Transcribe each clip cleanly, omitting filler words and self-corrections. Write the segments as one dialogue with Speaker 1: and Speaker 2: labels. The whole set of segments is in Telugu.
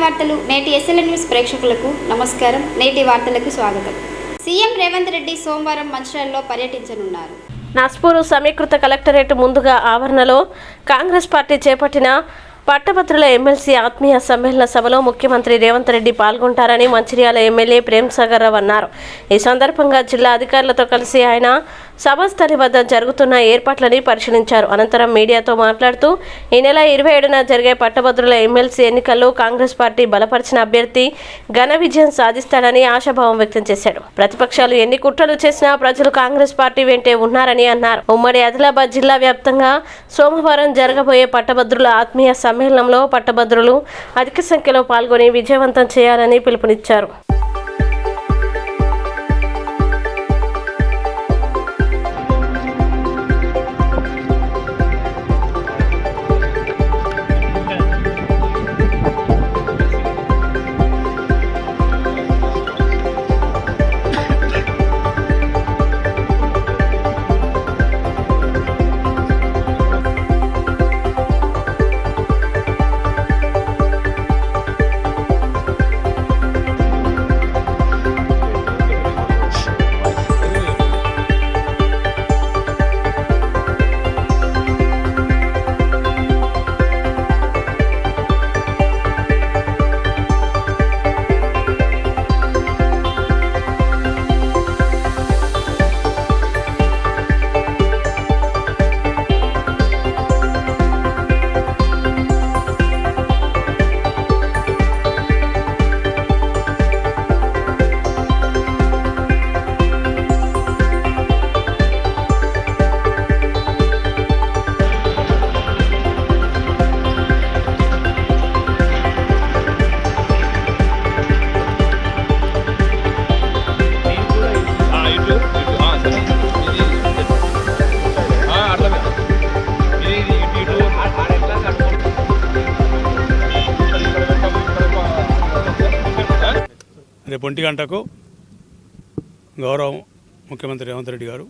Speaker 1: వార్తలు నేటి ఎస్ఎల్ఎన్ న్యూస్ ప్రేక్షకులకు నమస్కారం. నేటి వార్తలకు స్వాగతం. సీఎం రేవంత్ రెడ్డి సోమవారం మంచిర్యాలలో పర్యటించనున్నారు.
Speaker 2: నాస్పూర్ సమీకృత కలెక్టరేట్ ముందుగా ఆవరణలో కాంగ్రెస్ పార్టీ చేపట్టిన పట్టభద్రుల ఎమ్మెల్సీ ఆత్మీయ సమ్మేళన సభలో ముఖ్యమంత్రి రేవంత్ రెడ్డి పాల్గొంటారని మంచిర్యాల ఎమ్మెల్యే ప్రేమ్సాగర్ రావు అన్నారు. ఈ సందర్భంగా జిల్లా అధికారులతో కలిసి ఆయన సభస్థలి వద్ద జరుగుతున్న ఏర్పాట్లని పరిశీలించారు. అనంతరం మీడియాతో మాట్లాడుతూ ఈ నెల 27న జరిగే పట్టభద్రుల ఎమ్మెల్సీ ఎన్నికల్లో కాంగ్రెస్ పార్టీ బలపరిచిన అభ్యర్థి ఘన విజయం సాధిస్తాడని ఆశాభావం వ్యక్తం చేశాడు. ప్రతిపక్షాలు ఎన్ని కుట్రలు చేసినా ప్రజలు కాంగ్రెస్ పార్టీ వెంటే ఉన్నారని అన్నారు. ఉమ్మడి ఆదిలాబాద్ జిల్లా వ్యాప్తంగా సోమవారం జరగబోయే పట్టభద్రుల ఆత్మీయ సమ్మేళనంలో పట్టభద్రులు అధిక సంఖ్యలో పాల్గొని విజయవంతం చేయాలని పిలుపునిచ్చారు.
Speaker 3: రేపు 1 గంటకు గౌరవ ముఖ్యమంత్రి రేవంత్ రెడ్డి గారు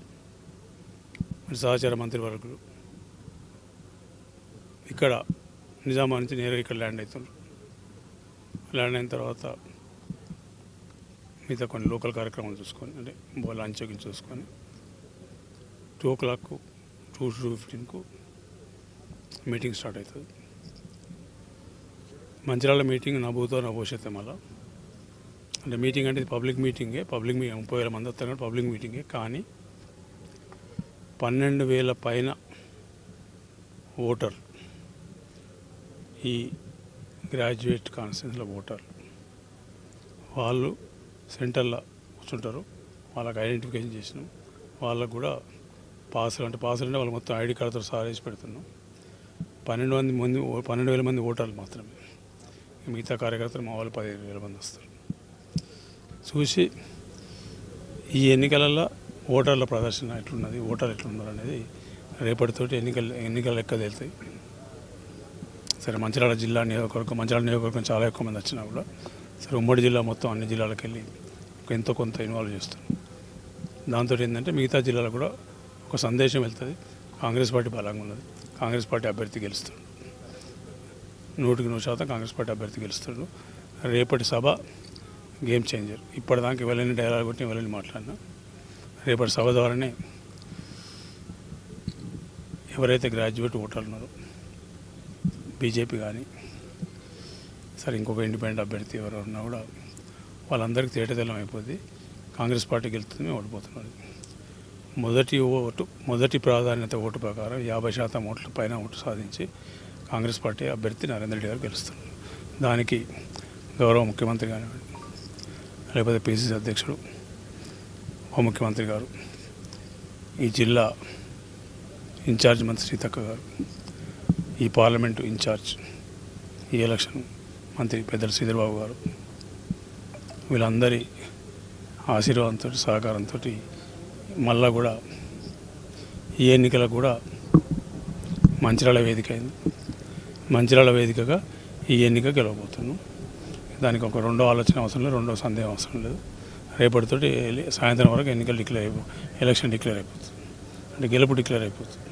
Speaker 3: మరి సహచార మంత్రివర్గులు ఇక్కడ నిజామాబాద్ నుంచి నేరుగా ఇక్కడ ల్యాండ్ అవుతున్నారు. ల్యాండ్ అయిన తర్వాత మిగతా కొన్ని లోకల్ కార్యక్రమాలు చూసుకొని అంటే లంచ్ చూసుకొని 2 o'clock 2:15కు మీటింగ్ స్టార్ట్ అవుతుంది. మంచిర్యాల మీటింగ్ నా భూతో నా భవిష్యత్తు మళ్ళా అంటే మీటింగ్ అంటే ఇది పబ్లిక్ మీటింగే. 30,000 మంది వస్తారు కానీ పబ్లిక్ మీటింగే. కానీ 12,000 పైన ఓటర్లు ఈ గ్రాడ్యుయేట్ కాన్స్టిట్యూన్సీలో ఓటర్లు వాళ్ళు సెంటర్లో కూర్చుంటారు. వాళ్ళకి ఐడెంటిఫికేషన్ చేసినాం. వాళ్ళకు కూడా పాసులు అంటే వాళ్ళు మొత్తం ఐడి కార్డుతో సహా వేసి పెడుతున్నాం. 12,000 మంది ఓటర్లు మాత్రమే. మిగతా కార్యకర్తలు మా వాళ్ళు 15,000 మంది వస్తారు. చూసి ఈ ఎన్నికలలో ఓటర్ల ప్రదర్శన ఎట్లున్నది, ఓటర్లు ఎట్లున్నారు అనేది రేపటితోటి ఎన్నికల లెక్క తేలుతాయి. సరే మంచిర్యాల నియోజకవర్గం చాలా ఎక్కువ మంది వచ్చినా కూడా సరే ఉమ్మడి జిల్లా మొత్తం అన్ని జిల్లాలకు వెళ్ళి ఎంతో కొంత ఇన్వాల్వ్ చేస్తాం. దాంతో ఏంటంటే మిగతా జిల్లాలో కూడా ఒక సందేశం వెళ్తుంది. కాంగ్రెస్ పార్టీ బలంగా ఉన్నది, కాంగ్రెస్ పార్టీ అభ్యర్థి గెలుస్తాడు, 100% కాంగ్రెస్ పార్టీ అభ్యర్థి గెలుస్తాడు. రేపటి సభ గేమ్ చేంజర్. ఇప్పటిదాకా ఎవరైనా డైలాగ్ కొట్టి ఎవరైనా మాట్లాడినా రేపటి సభ ద్వారానే ఎవరైతే గ్రాడ్యుయేట్ ఓటర్లు ఉన్నారో బీజేపీ కానీ సరే ఇంకొక ఇండిపెండెంట్ అభ్యర్థి ఎవరు ఉన్నా కూడా వాళ్ళందరికీ తేటతెల్లం అయిపోద్ది. కాంగ్రెస్ పార్టీ గెలుస్తుంది, ఓడిపోతున్నది. మొదటి ప్రాధాన్యత ఓటు ప్రకారం 50% ఓట్ల పైన ఓటు సాధించి కాంగ్రెస్ పార్టీ అభ్యర్థి నరేంద్ర రెడ్డి గారు గెలుస్తున్నారు. దానికి గౌరవ ముఖ్యమంత్రి కానివ్వండి, లేకపోతే పిసిసి అధ్యక్షుడు ఉప ముఖ్యమంత్రి గారు, ఈ జిల్లా ఇన్ఛార్జ్ మంత్రి సీతక్క గారు, ఈ పార్లమెంటు ఇన్ఛార్జ్, ఈ ఎలక్షన్ మంత్రి పెద్దల శ్రీధర్బాబు గారు, వీళ్ళందరి ఆశీర్వాదంతో సహకారంతో మళ్ళా కూడా ఈ ఎన్నికలకు కూడా మంచిర్యాల వేదిక అయింది. మంచిర్యాల వేదికగా ఈ ఎన్నిక గెలవబోతున్నాం. దానికి ఒక రెండో ఆలోచన అవసరం లేదు, రెండో సందేహం అవసరం లేదు. రేపటితోటి సాయంత్రం వరకు ఎలక్షన్ డిక్లేర్ అయిపోతుంది, అంటే గెలుపు డిక్లేర్ అయిపోతుంది.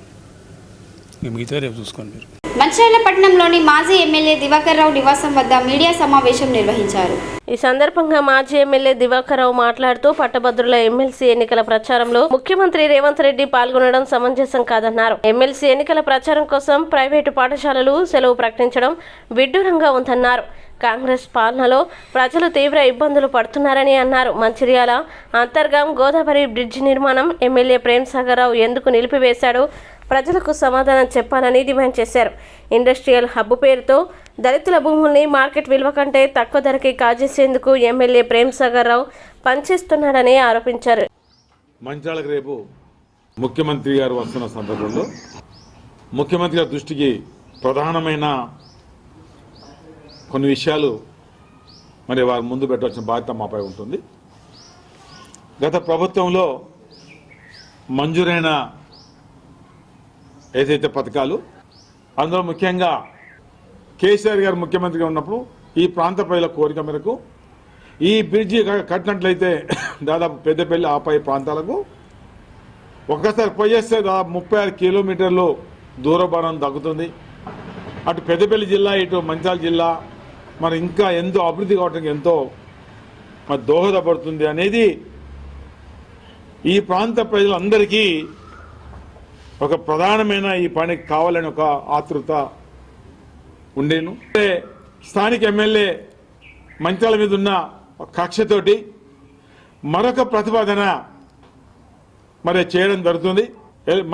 Speaker 3: మిగతా రేపు చూసుకోండి మీరు.
Speaker 1: మంచిర్యాల పట్టణంలోని మాజీ ఎమ్మెల్యే దివాకర్ రావు నివాసం వద్ద మీడియా సమావేశం నిర్వహించారు.
Speaker 2: ఈ సందర్భంగా మాజీ ఎమ్మెల్యే దివాకర్ రావు మాట్లాడుతూ పట్టభద్రుల ఎమ్మెల్సీ ఎన్నికల ప్రచారంలో ముఖ్యమంత్రి రేవంత్ రెడ్డి పాల్గొనడం సమంజసం కాదన్నారు. ఎమ్మెల్సీ ఎన్నికల ప్రచారం కోసం ప్రైవేటు పాఠశాలలు సెలవు ప్రకటించడం విడ్డూరంగా ఉందన్నారు. కాంగ్రెస్ పాలనలో ప్రజలు తీవ్ర ఇబ్బందులు పడుతున్నారని అన్నారు. మంచిర్యాల అంతర్గాం గోదావరి బ్రిడ్జి నిర్మాణం ఎమ్మెల్యే ప్రేమ్ సాగర్ రావు ఎందుకు నిలిపివేశాడో ప్రజలకు సమాధానం చెప్పాలని డిమాండ్ చేశారు. ఇండస్ట్రియల్ హబ్ పేరుతో దళితుల భూముల్ని మార్కెట్ విలువ కంటే తక్కువ ధరకి కాజేసేందుకు ఎమ్మెల్యే ప్రేమ్ సాగర్ రావు పనిచేస్తున్నాడని ఆరోపించారు.
Speaker 4: మంచిర్యాలకు రేపు ముఖ్యమంత్రి గారు వస్తున్న సందర్భంలో ముఖ్యమంత్రి గారి దృష్టికి ప్రధానమైన కొన్ని విషయాలు మరి వారి ముందు పెట్టవలసిన బాధ్యత మాపై ఉంటుంది. గత ప్రభుత్వంలో మంజూరైన ఏదైతే పథకాలు అందులో ముఖ్యంగా కేసీఆర్ గారు ముఖ్యమంత్రిగా ఉన్నప్పుడు ఈ ప్రాంత ప్రజల కోరిక మేరకు ఈ బ్రిడ్జి కట్టినట్లయితే దాదాపు పెద్దపల్లి ఆపై ప్రాంతాలకు ఒక్కసారి పోయేస్తే దాదాపు 36 కిలోమీటర్లు దూరభారం తగ్గుతుంది. అటు పెద్దపల్లి జిల్లా ఇటు మంచిర్యాల జిల్లా మరి ఇంకా ఎంతో అభివృద్ధి కావడానికి ఎంతో మరి దోహదపడుతుంది అనేది ఈ ప్రాంత ప్రజలందరికీ ఒక ప్రధానమైన ఈ పనికి కావాలని ఒక ఆతృత ఉండేను. స్థానిక ఎమ్మెల్యే మంచిర్యాల మీద ఉన్న కక్షతోటి మరొక ప్రతిపాదన మరి చేయడం జరుగుతుంది.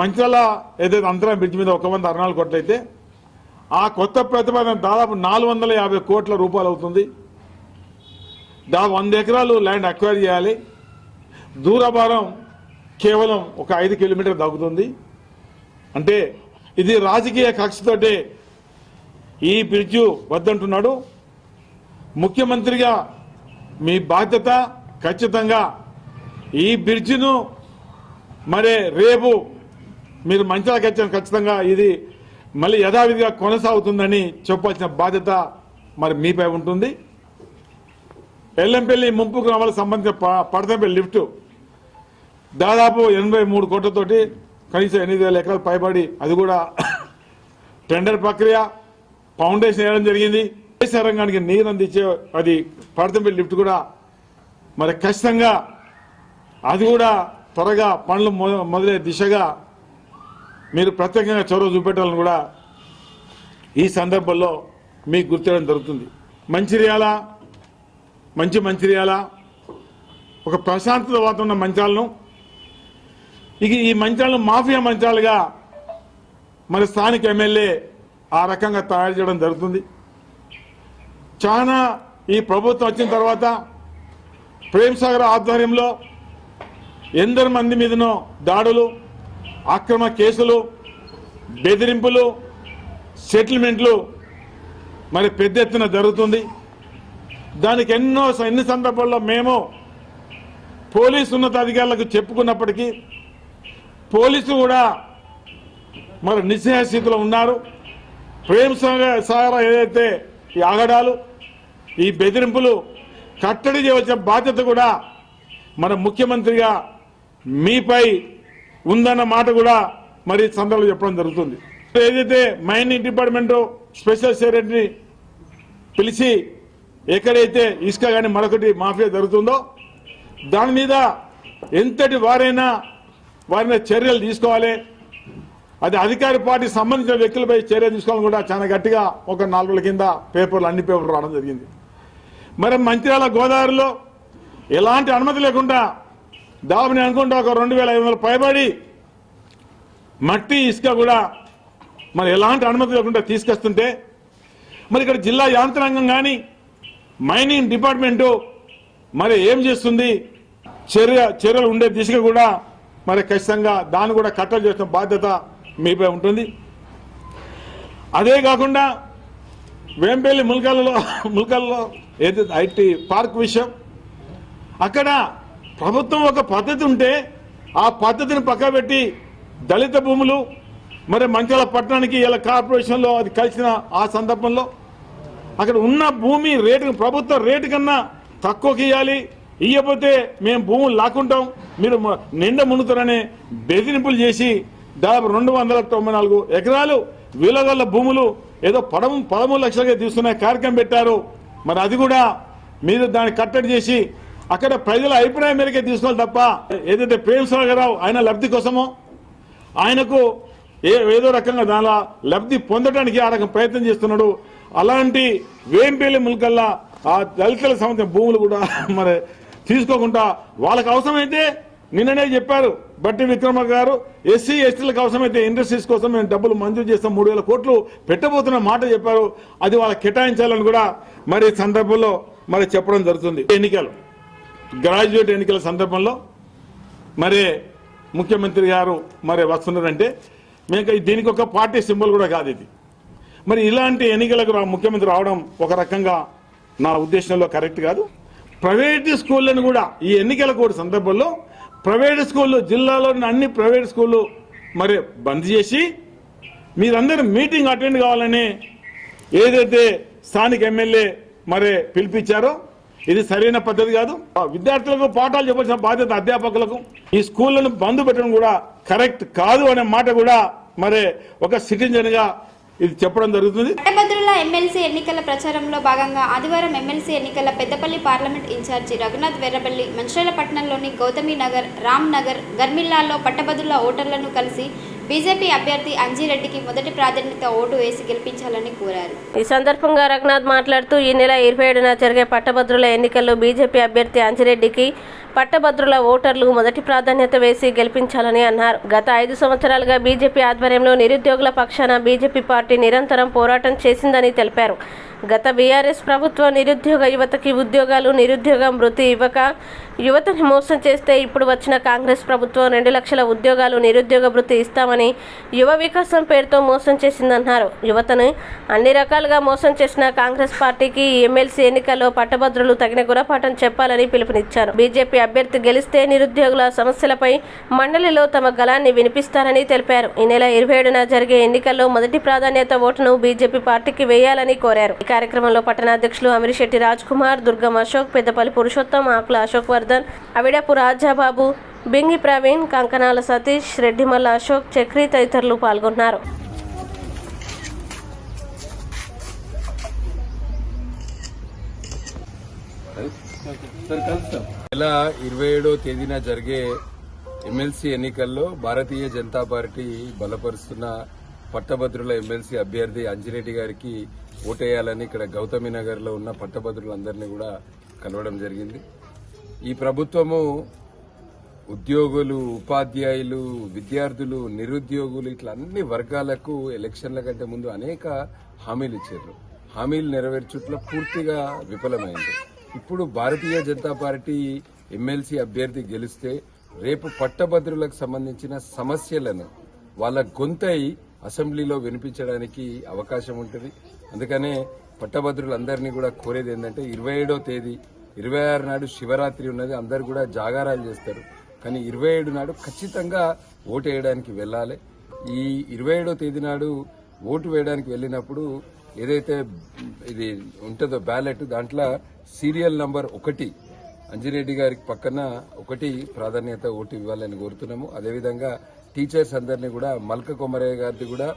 Speaker 4: మంచిర్యాల ఏదైతే అంతరం బ్రిడ్జ్ మీద 164 కోట్లు అయితే ఆ కొత్త ప్రతిపాదన దాదాపు 450 కోట్ల రూపాయలు అవుతుంది. దాదాపు 100 ఎకరాలు ల్యాండ్ అక్వైర్ చేయాలి. దూరభారం కేవలం ఒక 5 కిలోమీటర్ తగ్గుతుంది. అంటే ఇది రాజకీయ కక్షతోటే ఈ బ్రిడ్జు వద్దంటున్నాడు. ముఖ్యమంత్రిగా మీ బాధ్యత ఖచ్చితంగా ఈ బ్రిడ్జిను మరి రేపు మీరు మంచిర్యాలకు వచ్చారు, ఖచ్చితంగా ఇది మళ్ళీ యథావిధిగా కొనసాగుతుందని చెప్పాల్సిన బాధ్యత మరి మీపై ఉంటుంది. ఎల్లంపల్లి ముంపు గ్రామాలకు సంబంధించిన పడతంపల్లి లిఫ్ట్ దాదాపు 83 కోట్లతోటి కనీసం 8,000 ఎకరాలు పైబడి అది కూడా టెండర్ ప్రక్రియ ఫౌండేషన్ వేయడం జరిగింది. వ్యవసాయ రంగానికి నీరు అందించే అది పడతంపల్లి లిఫ్ట్ కూడా మరి ఖచ్చితంగా అది కూడా త్వరగా పనులు మొదలయ్యే దిశగా మీరు ప్రత్యేకంగా చొరవ చూపెట్టాలని కూడా ఈ సందర్భంలో మీకు గుర్తించడం జరుగుతుంది. మంచిర్యాల ఒక ప్రశాంతత వాతావరణం మంచిర్యాలను ఇక ఈ మంచిర్యాలను మాఫియా మంచిర్యాలుగా మరి స్థానిక ఎమ్మెల్యే ఆ రకంగా తయారు చేయడం జరుగుతుంది. చాలా ఈ ప్రభుత్వం వచ్చిన తర్వాత ప్రేమ్ సాగర్ ఆధ్వర్యంలో ఎందరి మంది మీదనో దాడులు, అక్రమ కేసులు, బెదిరింపులు, సెటిల్మెంట్లు మరి పెద్ద ఎత్తున జరుగుతుంది. దానికి ఎన్ని సందర్భాల్లో మేము పోలీసు ఉన్నతాధికారులకు చెప్పుకున్నప్పటికీ పోలీసులు కూడా మరి నిస్సహాయ స్థితిలో ఉన్నారు. ప్రేమ్ సాగర్ ఏదైతే ఈ ఆగడాలు, ఈ బెదిరింపులు కట్టడి చేయవలసిన బాధ్యత కూడా మన ముఖ్యమంత్రిగా మీపై ఉందన్న మాట కూడా మరి సందర్భంలో చెప్పడం జరుగుతుంది. ఏదైతే మైనింగ్ డిపార్ట్మెంట్ స్పెషల్ సెక్రటరీని పిలిచి ఎక్కడైతే ఇసుక కానీ మరొకటి మాఫియా జరుగుతుందో దాని మీద ఎంతటి వారైనా చర్యలు తీసుకోవాలి. అది అధికార పార్టీకి సంబంధించిన వ్యక్తులపై చర్యలు తీసుకోవాలని కూడా చాలా గట్టిగా ఒక 4 రోజుల కింద అన్ని పేపర్లు రావడం జరిగింది. మరి మంచిర్యాల గోదావరిలో ఎలాంటి అనుమతి లేకుండా దాదాపు నేను అనుకుంటా ఒక 2,500 పైబడి మట్టి ఇసుక కూడా మరి ఎలాంటి అనుమతి లేకుండా తీసుకొస్తుంటే మరి ఇక్కడ జిల్లా యాంత్రాంగం కానీ మైనింగ్ డిపార్ట్మెంటు మరి ఏం చేస్తుంది, చర్యలు ఉండే దిశగా కూడా మరి ఖచ్చితంగా దాన్ని కూడా కట్టడి చేసిన బాధ్యత మీపై ఉంటుంది. అదే కాకుండా వేంపల్లి ముల్కల్లో ఏదైతే ఐటీ పార్క్ విషయం, అక్కడ ప్రభుత్వం ఒక పద్ధతి ఉంటే ఆ పద్ధతిని పక్కబెట్టి దళిత భూములు మరి మంచిర్యాల పట్టణానికి ఇలా కార్పొరేషన్లో అది కలిసిన ఆ సందర్భంలో అక్కడ ఉన్న భూమి రేటు ప్రభుత్వ రేటు కన్నా తక్కువకి ఇవ్వాలి, ఇవ్వకపోతే మేము భూములు లాక్కుంటాం, మీరు నిండా మునుగుతారనే బెదిరింపులు చేసి దాదాపు 294 ఎకరాలు విలువగల భూములు ఏదో 13 లక్షలుగా తీసుకునే కార్యక్రమం పెట్టారు. మరి అది కూడా మీరు దాన్ని కట్టడి చేసి అక్కడ ప్రజల అభిప్రాయం మేరకే తీసుకోవాలి తప్ప ఏదైతే ప్రేమసాగరరావు ఆయన లబ్ధి కోసమో ఆయనకు ఏదో రకంగా దానిలో లబ్ధి పొందడానికి ఆ రకం ప్రయత్నం చేస్తున్నాడు. అలాంటి వేంపల్లి ముల్కల్లా ఆ దళితుల సంబంధించిన భూములు కూడా మరి తీసుకోకుండా వాళ్ళకి అవసరమైతే నిన్ననే చెప్పారు బట్టి విక్రమ గారు ఎస్సీ ఎస్టీలకు అవసరమైతే ఇండస్ట్రీస్ కోసం మేము డబ్బులు మంజూరు చేస్తాం 3,000 కోట్లు పెట్టబోతున్న మాట చెప్పారు. అది వాళ్ళకి కేటాయించాలని కూడా మరి సందర్భంలో మరి చెప్పడం జరుగుతుంది. ఎన్నికలు గ్రాడ్యుయేట్ ఎన్నికల సందర్భంలో మరి ముఖ్యమంత్రి గారు మరి వస్తున్నారంటే మేము దీనికి ఒక పార్టీ సింబల్ కూడా కాదు ఇది. మరి ఇలాంటి ఎన్నికలకు ముఖ్యమంత్రి రావడం ఒక రకంగా నా ఉద్దేశంలో కరెక్ట్ కాదు. ప్రైవేటు స్కూళ్ళను కూడా ఈ ఎన్నికల కోడ్ సందర్భంలో ప్రైవేటు స్కూళ్ళు జిల్లాలోని అన్ని ప్రైవేట్ స్కూళ్ళు మరి బంద్ చేసి మీరందరూ మీటింగ్ అటెండ్ కావాలని ఏదైతే స్థానిక ఎమ్మెల్యే మరి పిలిపించారో ఇది సరైన పద్ధతి కాదు. విద్యార్థులకు పాఠాలు చెప్పాల్సిన బాధ్యత అధ్యాపకులకు. ఈ స్కూళ్లను బంద్ పెట్టడం కూడా కరెక్ట్ కాదు అనే మాట కూడా మరి ఒక సిటిజన్ గా ఇది చెప్పడం జరుగుతుంది.
Speaker 1: పట్టభద్రుల ఎమ్మెల్సీ ఎన్నికల ప్రచారంలో భాగంగా ఆదివారం ఎమ్మెల్సీ ఎన్నికల పెద్దపల్లి పార్లమెంట్ ఇన్ఛార్జి రఘునాథ్ వెర్రబెల్లి మంచిర్యాల పట్టణంలోని గౌతమి నగర్, రామ్ నగర్, గర్మిల్లాల్లో పట్టభద్రుల ఓటర్లను కలిసి బీజేపీ అభ్యర్థి అంజిరెడ్డికి మొదటి ప్రాధాన్యత ఓటు వేసి గెలిపించాలని కోరారు.
Speaker 2: ఈ సందర్భంగా రఘునాథ్ మాట్లాడుతూ ఈ నెల 27న జరిగే పట్టభద్రుల ఎన్నికల్లో బీజేపీ అభ్యర్థి అంజిరెడ్డికి పట్టభద్రుల ఓటర్లు మొదటి ప్రాధాన్యత వేసి గెలిపించాలని అన్నారు. గత 5 సంవత్సరాలుగా బీజేపీ ఆధ్వర్యంలో నిరుద్యోగుల పక్షాన బీజేపీ పార్టీ నిరంతరం పోరాటం చేసిందని తెలిపారు. గత బీఆర్ఎస్ ప్రభుత్వం నిరుద్యోగ యువతకి ఉద్యోగాలు, నిరుద్యోగ భృతి ఇవ్వక యువతని మోసం చేస్తే ఇప్పుడు వచ్చిన కాంగ్రెస్ ప్రభుత్వం 2 లక్షల ఉద్యోగాలు, నిరుద్యోగ భృతి ఇస్తామని యువ వికాసం పేరుతో మోసం చేసిందన్నారు. యువతను అన్ని రకాలుగా మోసం చేసిన కాంగ్రెస్ పార్టీకి ఈ ఎమ్మెల్సీ ఎన్నికల్లో పట్టభద్రులు తగిన గుణపాఠం చెప్పాలని పిలుపునిచ్చారు. బీజేపీ అభ్యర్థి గెలిస్తే నిరుద్యోగుల సమస్యలపై మండలిలో తమ గళాన్ని వినిపిస్తారని తెలిపారు. ఈ నెల 27న జరిగే ఎన్నికల్లో మొదటి ప్రాధాన్యత ఓటును బీజేపీ పార్టీకి వేయాలని కోరారు. ఈ కార్యక్రమంలో పట్టణాధ్యక్షులు అమిరిశెట్టి రాజ్ కుమార్, దుర్గం అశోక్, పెద్దపల్లి పురుషోత్తం, ఆకుల అశోక్ వర్ధన్, అవిడపు రాజాబాబు, బింగి ప్రవీణ్, కంకనాల సతీష్, రెడ్డిమల్ల అశోక్, చక్రి తదితరులు పాల్గొన్నారు.
Speaker 5: నెల 27వ తేదీన జరిగే ఎమ్మెల్సీ ఎన్నికల్లో భారతీయ జనతా పార్టీ బలపరుస్తున్న పట్టభద్రుల ఎమ్మెల్సీ అభ్యర్థి అంజిరెడ్డి గారికి ఓటేయాలని ఇక్కడ గౌతమి నగర్ లో ఉన్న పట్టభద్రులందరినీ కూడా కలవడం జరిగింది. ఈ ప్రభుత్వము ఉద్యోగులు, ఉపాధ్యాయులు, విద్యార్థులు, నిరుద్యోగులు ఇట్లా అన్ని వర్గాలకు ఎలక్షన్ల కంటే ముందు అనేక హామీలు ఇచ్చారు. హామీలు నెరవేర్చుట్లో పూర్తిగా విఫలమైంది. ఇప్పుడు భారతీయ జనతా పార్టీ ఎమ్మెల్సీ అభ్యర్థి గెలిస్తే రేపు పట్టభద్రులకు సంబంధించిన సమస్యలను వాళ్ళ గొంతై అసెంబ్లీలో వినిపించడానికి అవకాశం ఉంటుంది. అందుకనే పట్టభద్రులందరినీ కూడా కోరేది ఏంటంటే 27వ తేదీ 26 నాడు శివరాత్రి ఉన్నది, అందరు కూడా జాగారాలు చేస్తారు. కానీ 27 నాడు ఖచ్చితంగా ఓటు వేయడానికి వెళ్ళాలి. ఈ 27వ తేదీ నాడు ఓటు వేయడానికి వెళ్ళినప్పుడు ఏదైతే ఇది ఉంటుందో బ్యాలెట్, దాంట్లో సీరియల్ నంబర్ 1 అంజిరెడ్డి గారికి పక్కన 1 ప్రాధాన్యత ఓటు ఇవ్వాలని కోరుతున్నాము. అదేవిధంగా టీచర్స్ అందరినీ కూడా మల్క కొమరయ్య గారిది కూడా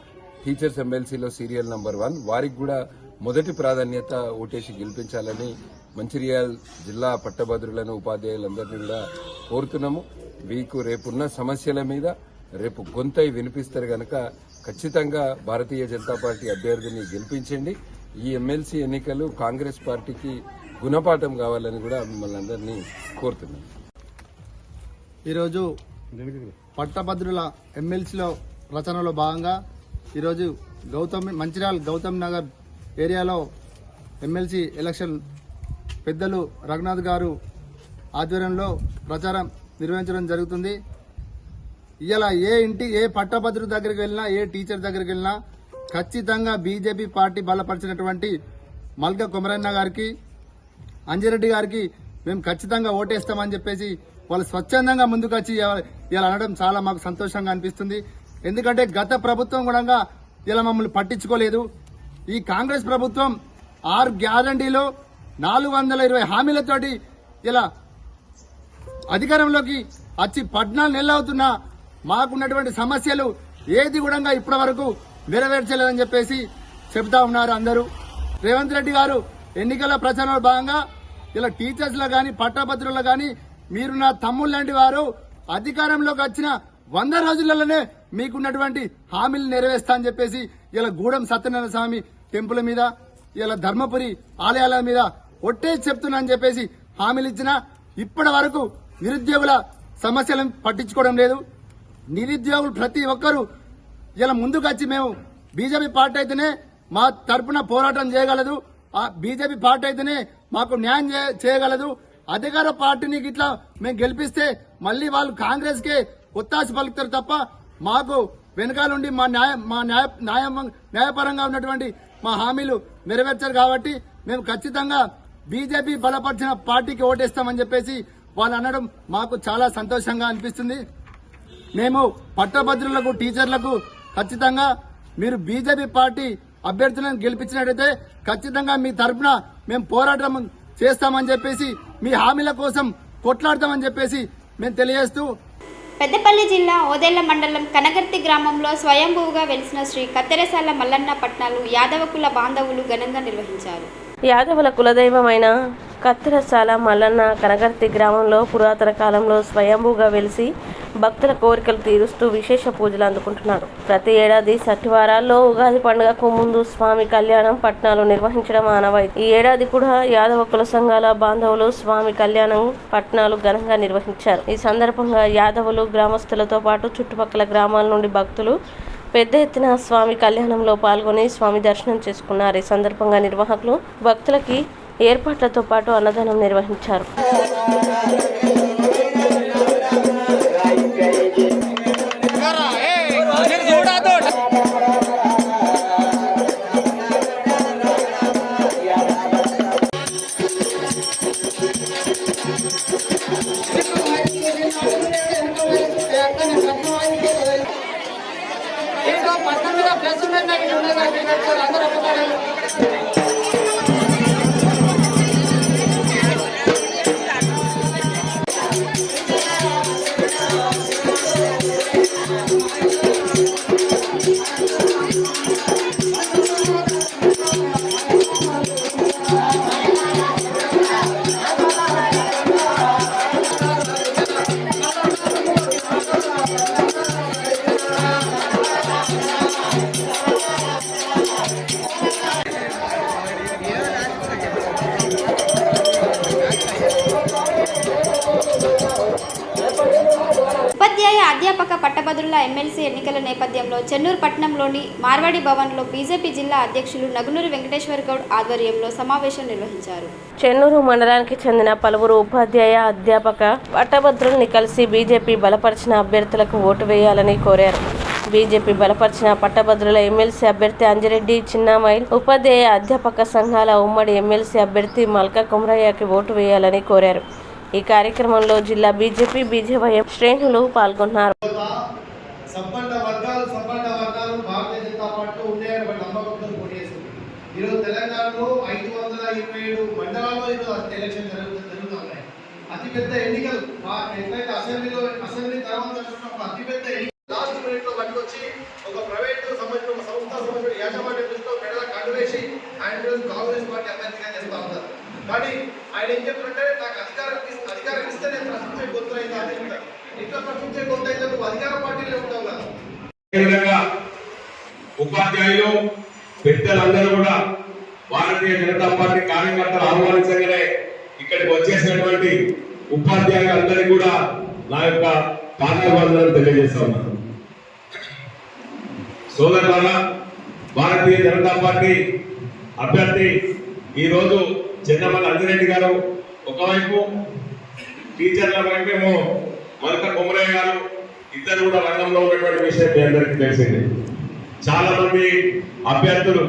Speaker 5: టీచర్స్ ఎమ్మెల్సీలో సీరియల్ నంబర్ 1 వారికి కూడా మొదటి ప్రాధాన్యత ఓటేసి గెలిపించాలని మంచిర్యాల జిల్లా పట్టభద్రులను, ఉపాధ్యాయులందరినీ కూడా కోరుతున్నాము. వీకు రేపున్న సమస్యల మీద రేపు గొంతై వినిపిస్తారు గనక ఖచ్చితంగా భారతీయ జనతా పార్టీ అభ్యర్థిని గెలిపించండి. ఈ ఎమ్మెల్సీ ఎన్నికలు కాంగ్రెస్ పార్టీకి గుణపాఠం కావాలని కూడా మిమ్మల్ని అందరినీ కోరుతున్నాం.
Speaker 6: ఈరోజు పట్టభద్రుల ఎమ్మెల్సీలో రచనలో భాగంగా ఈరోజు మంచిర్యాల గౌతమ్ నగర్ ఏరియాలో ఎమ్మెల్సీ ఎలక్షన్ పెద్దలు రఘునాథ్ గారు ఆధ్వర్యంలో ప్రచారం నిర్వహించడం జరుగుతుంది. ఇలా ఏ పట్టభద్రుల దగ్గరికి వెళ్ళినా, ఏ టీచర్ దగ్గరికి వెళ్ళినా ఖచ్చితంగా బీజేపీ పార్టీ బలపరిచినటువంటి మల్క కొమరన్న గారికి, అంజిరెడ్డి గారికి మేము ఖచ్చితంగా ఓటేస్తామని చెప్పేసి వాళ్ళు స్వచ్ఛందంగా ముందుకొచ్చి ఇలా అనడం చాలా మాకు సంతోషంగా అనిపిస్తుంది. ఎందుకంటే గత ప్రభుత్వం కూడా ఇలా మమ్మల్ని పట్టించుకోలేదు. ఈ కాంగ్రెస్ ప్రభుత్వం 6 గ్యారంటీలు 420 హామీలతోటి ఇలా అధికారంలోకి వచ్చి 14 నెలలు అవుతున్నా మాకున్నటువంటి సమస్యలు ఏది కూడా ఇప్పటి వరకు నెరవేర్చలేదని చెప్పేసి చెప్తా ఉన్నారు అందరూ. రేవంత్ రెడ్డి గారు ఎన్నికల ప్రచారంలో భాగంగా ఇలా టీచర్స్ లో గాని పట్టభద్రుల్లో గాని మీరు నా తమ్ముళ్ళు లాంటి వారు అధికారంలోకి వచ్చిన 100 రోజులలోనే మీకున్నటువంటి హామీలు నెరవేర్స్తా అని చెప్పేసి ఇలా గూడెం సత్యనారాయణ స్వామి టెంపుల్ మీద ఇలా ధర్మపురి ఆలయాల మీద ఒట్టేసి చెప్తున్నా అని చెప్పేసి హామీలు ఇచ్చిన ఇప్పటి వరకు నిరుద్యోగుల సమస్యలను పట్టించుకోవడం లేదు. నిరుద్యోగులు ప్రతి ఒక్కరూ ఇలా ముందుకు వచ్చి మేము బీజేపీ పార్టీ అయితేనే మా తరపున పోరాటం చేయగలదు, ఆ బీజేపీ పార్టీ అయితేనే మాకు న్యాయం చేయగలదు. అధికార పార్టీని ఇట్లా మేము గెలిపిస్తే మళ్లీ వాళ్ళు కాంగ్రెస్ కే ఒత్తాస పలుకుతారు తప్ప మాకు వెనకాలండి న్యాయపరంగా ఉన్నటువంటి మా హామీలు నెరవేర్చారు. కాబట్టి మేము ఖచ్చితంగా బీజేపీ బలపరిచిన పార్టీకి ఓటేస్తామని చెప్పేసి వాళ్ళు అనడం మాకు చాలా సంతోషంగా అనిపిస్తుంది. మేము పట్టభద్రులకు టీచర్లకు ఖచ్చితంగా మీరు బీజేపీ పార్టీ అభ్యర్థులను గెలిపించినట్టయితే ఖచ్చితంగా మీ తరఫున మేము పోరాటం చేస్తామని చెప్పేసి మీ హామీల కోసం కొట్లాడతామని చెప్పేసి మేము తెలియజేస్తూ
Speaker 1: పెద్దపల్లి జిల్లా ఓదెళ్ల మండలం కనగర్తి గ్రామంలో స్వయంభూగా వెలిసిన శ్రీ కత్తెరసాల మల్లన్న పట్నాలు యాదవ కుల బాంధవులు ఘనంగా నిర్వహించారు.
Speaker 2: యాదవుల కులదైవమైన కత్తెరసాల మల్లన్న కనగర్తి గ్రామంలో పురాతన కాలంలో స్వయంభూగా వెలిసి భక్తుల కోరికలు తీరుస్తూ విశేష పూజలు అందుకుంటున్నాడు. ప్రతి ఏడాది సట్టివారాల్లో ఉగాది పండుగకు ముందు స్వామి కళ్యాణం పట్నాలు నిర్వహించడం ఆనవాయితీ. ఈ ఏడాది కూడా యాదవ కుల సంఘాల బాంధవులు స్వామి కళ్యాణం పట్నాలు ఘనంగా నిర్వహించారు. ఈ సందర్భంగా యాదవులు గ్రామస్తులతో పాటు చుట్టుపక్కల గ్రామాల నుండి భక్తులు పెద్ద ఎత్తున స్వామి కళ్యాణంలో పాల్గొని స్వామి దర్శనం చేసుకున్నారు. ఈ సందర్భంగా నిర్వాహకులు భక్తులకి ఏర్పాట్లతో పాటు అన్నదానం నిర్వహించారు.
Speaker 1: ఉపాధ్యాయ అధ్యాపక పట్టభద్రుల ఎమ్మెల్సీ ఎన్నికల నేపథ్యంలో చెన్నూరు పట్టణంలోని మార్వాడి భవన్లో బీజేపీ జిల్లా అధ్యక్షులు నగునూరి వెంకటేశ్వర గౌడ్ ఆధ్వర్యంలో సమావేశం నిర్వహించారు.
Speaker 2: చెన్నూరు మండలానికి చెందిన పలువురు ఉపాధ్యాయ అధ్యాపక పట్టభద్రుల్ని కలిసి బీజేపీ బలపరిచిన అభ్యర్థులకు ఓటు వేయాలని కోరారు. బీజేపీ బలపరిచిన పట్టభద్రుల ఎమ్మెల్సీ అభ్యర్థి అంజిరెడ్డి చిన్నామైల్, ఉపాధ్యాయ అధ్యాపక సంఘాల ఉమ్మడి ఎమ్మెల్సీ అభ్యర్థి మల్కా కుమరయ్యకి ఓటు వేయాలని కోరారు. ఈ కార్యక్రమంలో జిల్లా బీజేపీ బీజేవైఎం శ్రేణులు పాల్గొన్నారు.
Speaker 6: సంపన్న వర్గాలు భారతీయ జనతా పార్టీలో ఉన్నాయని నమ్మకంతో పోటీచేస్తుంది. ఈరోజు తెలంగాణలో 527 మండలాల్లో ఈరోజు ఎలక్షన్ జరుగుతున్నాయి. అతిపెద్ద ఎన్నికలు ఎట్లయితే అసెంబ్లీ తర్వాత అతిపెద్ద లాస్ట్ మినిట్ లో పట్టుకొచ్చి ఒక ప్రైవేట్ సంబంధించిన సంస్థ సంబంధించిన యాజమాన్యం దృష్టిలో మెడల కండువేసి ఆయన కాంగ్రెస్ పార్టీ అభ్యర్థిగా జరుగుతూ ఉన్నారు. కానీ ఆయన ఏం చెప్తుంటే నాకు అధికారం ఇస్తే నేను ప్రశ్నించే గొంతు అయితే అని చెప్తాను. ఇట్లా ప్రశ్నించే గొంతు అయితే నువ్వు అధికార పార్టీలో ఉంటావు కదా.
Speaker 7: ఉపాధ్యాయులు పెద్దలందరూ కూడా భారతీయ జనతా పార్టీ కార్యకర్తలు ఆహ్వానించగానే ఇక్కడికి వచ్చేసినటువంటి ఉపాధ్యాయులందరికీ కూడా నా యొక్క పాదాభివందనాలు తెలియజేస్తా ఉన్నాను. సోదరులారా, భారతీయ జనతా పార్టీ అభ్యర్థి ఈరోజు చెన్నమల్ల అంజిరెడ్డి గారు ఒకవైపు, టీచర్ల వైపేమో మల్కా కుమరయ్య గారు, ఇద్దరు కూడా రంగంలో ఉన్నటువంటి విషయం మీ అందరికీ తెలిసింది. చాలా మంది అభ్యర్థులు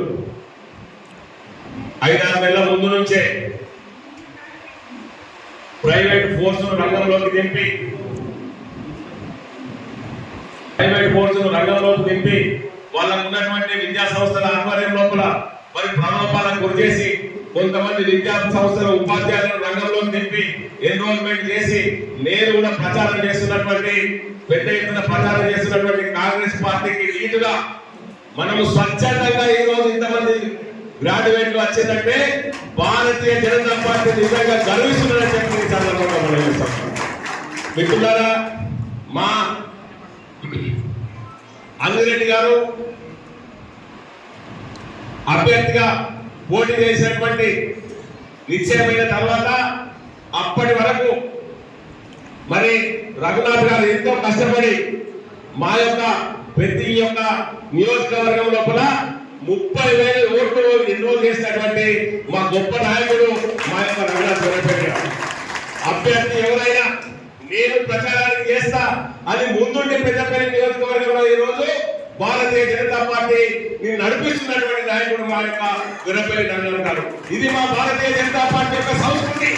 Speaker 7: 5-6 నెలల ముందు నుంచే ప్రైవేట్ ఫోర్సును రంగంలోకి దింపి వాళ్ళకు ఉన్నటువంటి విద్యా సంస్థల ఆధ్వర్యం లోపల మరి ప్రలోభాలకు గురి చేసి కొంతమంది విద్యా సంస్థల ఉపాధ్యాయులను రంగంలోకి దింపి ఎన్రోల్మెంట్ చేసి నేను కూడా ప్రచారం చేస్తున్నటువంటి పెద్ద ఎత్తున ప్రచారం చేస్తున్నటువంటి కాంగ్రెస్ పార్టీకి లీటుగా మనము స్వచ్ఛందంగా ఈ రోజు ఇంతమంది గ్రాడ్యుయేట్లు వచ్చిందంటే భారతీయ జనతా పార్టీ నిజంగా గర్విస్తున్నారని చెప్పి ఈ సందర్భంగా మనం చూస్తాం. మిత్రులారా, మా అంజిరెడ్డి గారు అభ్యర్థిగా పోటీ చేసినటువంటి నిశ్చయమైన తర్వాత అప్పటి వరకు మరి రఘునాథ్ గారు ఎంతో కష్టపడి మా యొక్క ప్రతి యొక్క నియోజకవర్గం లోపల 30,000 ఓట్లు ఎన్రోల్ చేసినటువంటి మా గొప్ప నాయకుడు మా యొక్క రఘునాథ్ వెర్రపల్లి గారు. అభ్యర్థి ఎవరైనా నేను ప్రచారానికి చేస్తా అది ముందుండి పెద్దపల్లి నియోజకవర్గంలో ఈ రోజు భారతీయ జనతా పార్టీ నడిపిస్తున్నటువంటి నాయకుడు మా యొక్క వెర్రపల్లి రఘునాథ్ గారు. ఇది మా భారతీయ జనతా పార్టీ యొక్క సంస్కృతి.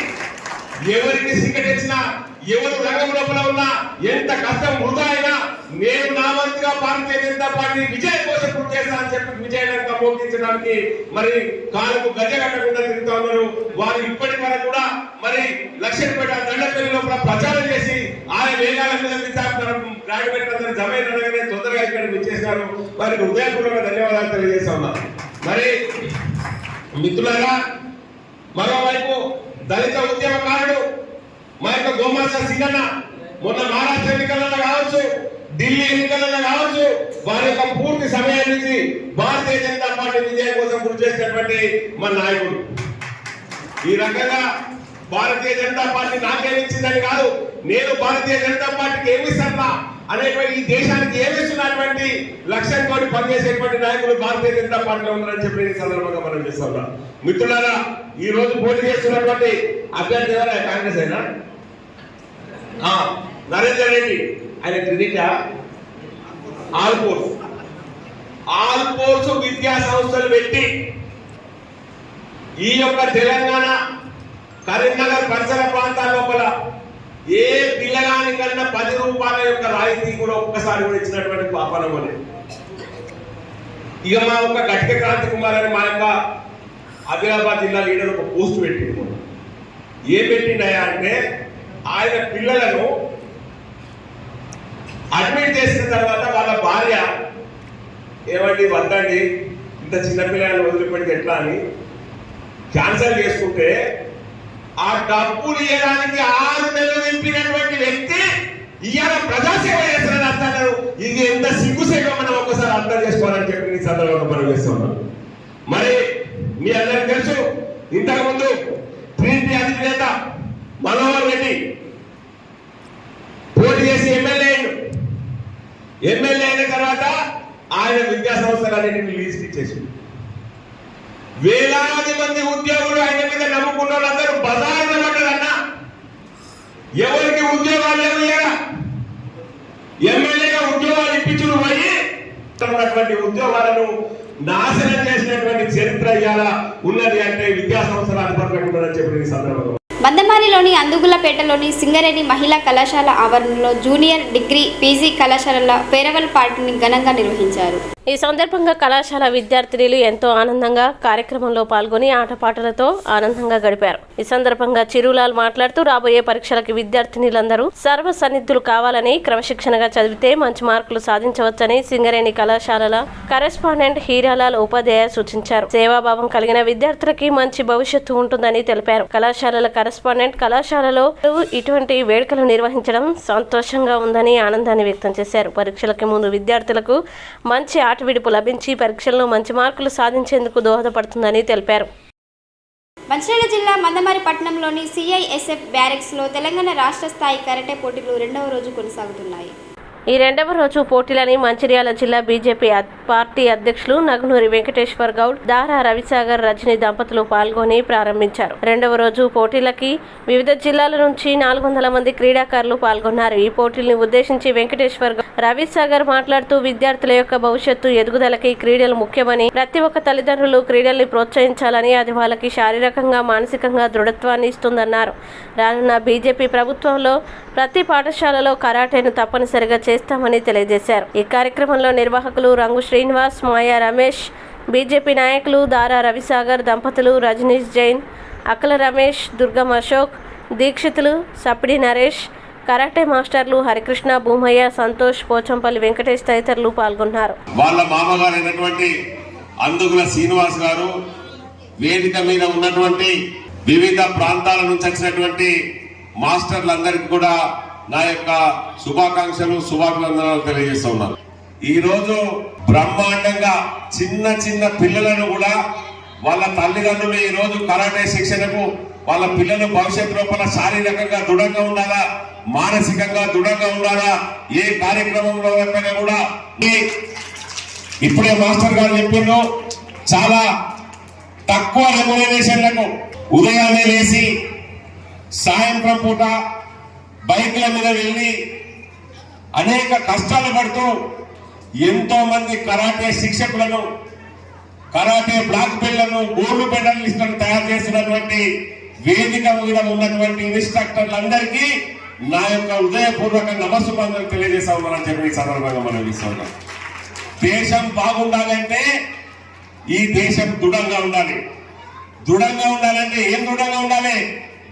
Speaker 7: ఎవరికి టికెట్ ఇచ్చినా, ఎవరు రంగం లోపల ఉన్నా, ఎంత కష్టం వృధా అయినా నేను నా వంతుగా భారతీయ జనతా పార్టీ విజయం కోసం కృషి చేస్తా అని చెప్పి విజయాన్ని మోగించడానికి మరి కాలుకు గజ కట్టకుండా తిరుగుతా ఉన్నారు. వారు ఇప్పటి వరకు కూడా మరి లక్ష్మీపేట దండపల్లి లోపల ప్రచారం చేసి ఆయన వేగాల మీద గ్రాడ్యుయేట్లందరూ జమైనగానే తొందరగా ఇక్కడ విచ్చేసినారు. వారికి హృదయపూర్వక ధన్యవాదాలు తెలియజేస్తా ఉన్నారు. మరి మిత్రులారా, మరోవైపు దళిత ఉద్యమకారుడు మా యొక్క గోమాస సింగన్న మొన్న మహారాష్ట్ర ఎన్నికలలో కావచ్చు, ఢిల్లీ ఎన్నికలలో కావచ్చు, వారి యొక్క పూర్తి సమయం నుంచి భారతీయ జనతా పార్టీ విజయం కోసం కృషి చేసినటువంటి మన నాయకుడు. ఈ రకంగా భారతీయ జనతా పార్టీ నాకేమిచ్చిందని కాదు, నేను భారతీయ జనతా పార్టీకి ఏమిస్తున్నా అనేటువంటి ఈ దేశానికి ఏమిస్తున్నటువంటి లక్ష్యంతో పనిచేసేటువంటి నాయకులు భారతీయ జనతా పార్టీలో ఉన్నారని చెప్పి ఈ సందర్భంగా మనం చేస్తున్నాం. మిత్రులారా, ఈ రోజు పోటీ చేస్తున్నటువంటి అభ్యర్థి ఎవరైనా కాంగ్రెస్ అయినా నరేందర్ రెడ్డి, ఆయన క్రెడిట్ ఆల్ కోర్సు విద్యా సంస్థలు పెట్టి ఈ యొక్క తెలంగాణ కరీంనగర్ పరిసర ప్రాంతాల లోపల ఏ పిల్లగానికన్నా 10 రూపాయల యొక్క రాయితీ కూడా ఒక్కసారి కూడా ఇచ్చినటువంటి పాపనం అనేది. ఇక మా యొక్క గట్టిక క్రాంతి కుమార్ అని మా యొక్క ఆదిలాబాద్ జిల్లా లీడర్ ఒక పోస్ట్ పెట్టిండు. ఏం పెట్టిండయా అంటే, ఆయన పిల్లలను అడ్మిట్ చేసిన తర్వాత వాళ్ళ భార్య ఏమండి వద్దండి, ఇంత చిన్న పిల్లలను వదిలిపెడితే ఎట్లా అని క్యాన్సల్ చేసుకుంటే ఆ డబ్బులు ఇవ్వడానికి 6 నెలలు నింపినటువంటి వ్యక్తి ఇవాళ ప్రజాసేవ చేస్తున్నది అంటున్నారు. ఇది ఎంత సిగ్గుసేవ మనం ఒక్కసారి అర్థం చేసుకోవాలని చెప్పి ఈ సందర్భంగా మనం చేస్తున్నాం. మరి మీ అందరికి తెలుసు, ఇంతకుముందు టీడీపీ అధినేత మనోహర్ రెడ్డి పోటీ చేసి ఎమ్మెల్యే అయిన తర్వాత ఆయన విద్యా సంస్థలన్నింటినీ లీజుకి ఇచ్చేసి వేలాది మంది ఉద్యోగులు ఆయన మీద నమ్ముకున్న వాళ్ళందరూ బజార్లో పడ్డారన్నా. ఎవరికి ఉద్యోగాలు లేవు. ఎమ్మెల్యేగా ఉద్యోగాలు ఇప్పించులు పోయి ఉన్నటువంటి ఉద్యోగాలను నాశనం చేసినటువంటి చరిత్ర ఇవాళ ఉన్నది అంటే విద్యా సంస్థల అధిపతులకు ఉందని చెప్పి ఈ సందర్భంగా
Speaker 1: బందమారిలోని అందుగులపేటలోని సింగరేణి మహిళా కళాశాల ఆవరణలో జూనియర్, డిగ్రీ, పీజీ కళాశాలల ఫేర్వెల్ పార్టీని ఘనంగా నిర్వహించారు.
Speaker 2: ఈ సందర్భంగా కళాశాల విద్యార్థినులు ఎంతో ఆనందంగా కార్యక్రమంలో పాల్గొని ఆటపాటలతో ఆనందంగా గడిపారు. ఈ సందర్భంగా చిరులాల్ మాట్లాడుతూ రాబోయే పరీక్షలకు విద్యార్థినులందరూ సర్వసన్నిధులు కావాలని, క్రమశిక్షణగా చదివితే మంచి మార్కులు సాధించవచ్చని సింగరేణి కళాశాలల కరెస్పాండెంట్ హీరాలాల్ ఉపాధ్యాయ సూచించారు. సేవాభావం కలిగిన విద్యార్థులకి మంచి భవిష్యత్తు ఉంటుందని తెలిపారు. కళాశాలల కరెస్పాండెంట్ కళాశాలలో ఇటువంటి వేడుకలు నిర్వహించడం సంతోషంగా ఉందని ఆనందాన్ని వ్యక్తం చేశారు. పరీక్షలకి ముందు విద్యార్థులకు మంచి విడుపు లభించి పరీక్షల్లో మంచి మార్కులు సాధించేందుకు దోహదపడుతుందని తెలిపారు.
Speaker 1: మంచిర్యాల జిల్లా మందమరి పట్టణంలోని CISF బ్యారెక్స్లో తెలంగాణ రాష్ట్ర స్థాయి కరాటే పోటీలు 2వ రోజు కొనసాగుతున్నాయి.
Speaker 2: ఈ 2వ రోజు పోటీలని మంచిర్యాల జిల్లా బీజేపీ పార్టీ అధ్యక్షులు నగునూరి వెంకటేశ్వర్ గౌడ్, దారా రవిసాగర్, రజని దంపతులు పాల్గొని ప్రారంభించారు. 2వ రోజు పోటీలకి వివిధ జిల్లాల నుంచి 400 మంది క్రీడాకారులు పాల్గొన్నారు. ఈ పోటీల్ని ఉద్దేశించి వెంకటేశ్వర్ గౌడ్, రవిసాగర్ మాట్లాడుతూ విద్యార్థుల యొక్క భవిష్యత్తు ఎదుగుదలకి క్రీడలు ముఖ్యమని, ప్రతి ఒక్క తల్లిదండ్రులు క్రీడల్ని ప్రోత్సహించాలని, అది వాళ్ళకి శారీరకంగా, మానసికంగా దృఢత్వాన్ని ఇస్తుందన్నారు. రానున్న బీజేపీ ప్రభుత్వంలో ప్రతి పాఠశాలలో కరాటేను తప్పనిసరిగా చేస్తామని తెలియజేశారు. ఈ కార్యక్రమంలో నిర్వాహకులు రంగు శ్రీనివాస్, మాయా రమేష్, బీజేపీ నాయకులు దారా రవిసాగర్ దంపతులు, రజనీష్ జైన్, అక్కల రమేష్, దుర్గం అశోక్, దీక్షితులు, సప్పిడి నరేష్, కరాటే మాస్టర్లు హరికృష్ణ, భూమయ్య, సంతోష్, పోచంపల్లి వెంకటేష్ తదితరులు పాల్గొన్నారు.
Speaker 7: వాళ్ళ మామగారైనటువంటి అందుగుల శ్రీనివాస్ గారు, వేదిక మీద ఉన్నటువంటి వివిధ ప్రాంతాల నుంచి వచ్చినటువంటి మాస్టర్లందరికీ కూడా నా యొక్క శుభాభినందనలు తెలియజేస్తూ ఉన్నాను. ఈ రోజు బ్రహ్మాండంగా చిన్న చిన్న పిల్లలను కూడా వాళ్ళ తల్లిదండ్రులు ఈ రోజు కరాటే శిక్షణకు వాళ్ళ పిల్లలు భవిష్యత్తు లోపల శారీరకంగా దృఢంగా ఉండాలా, మానసికంగా దృఢంగా ఉండాలా, ఏ కార్యక్రమంలో కూడా ఇప్పుడే మాస్టర్ గారు చెప్పిండ్రు, చాలా తక్కువ రెమ్యునరేషన్లకు ఉదయాన్నే లేచి సాయంత్రం పూట బైక్ల మీద వెళ్ళి అనేక కష్టాలు పడుతూ ఎంతో మంది కరాటే శిక్షకులను, కరాటే బ్లాక్ బెల్ట్లను, గోల్డ్ మెడలిస్టులను తయారు చేసినటువంటి వేదిక మీద ఉన్నటువంటి ఇన్స్ట్రక్టర్లందరికీ నా యొక్క హృదయపూర్వక నమస్సులు తెలియజేస్తా ఉన్నానని చెప్పి ఈ సందర్భంగా మనం ఇస్తున్నాం. దేశం బాగుండాలంటే ఈ దేశం దృఢంగా ఉండాలి. దృఢంగా ఉండాలంటే ఏం దృఢంగా ఉండాలి?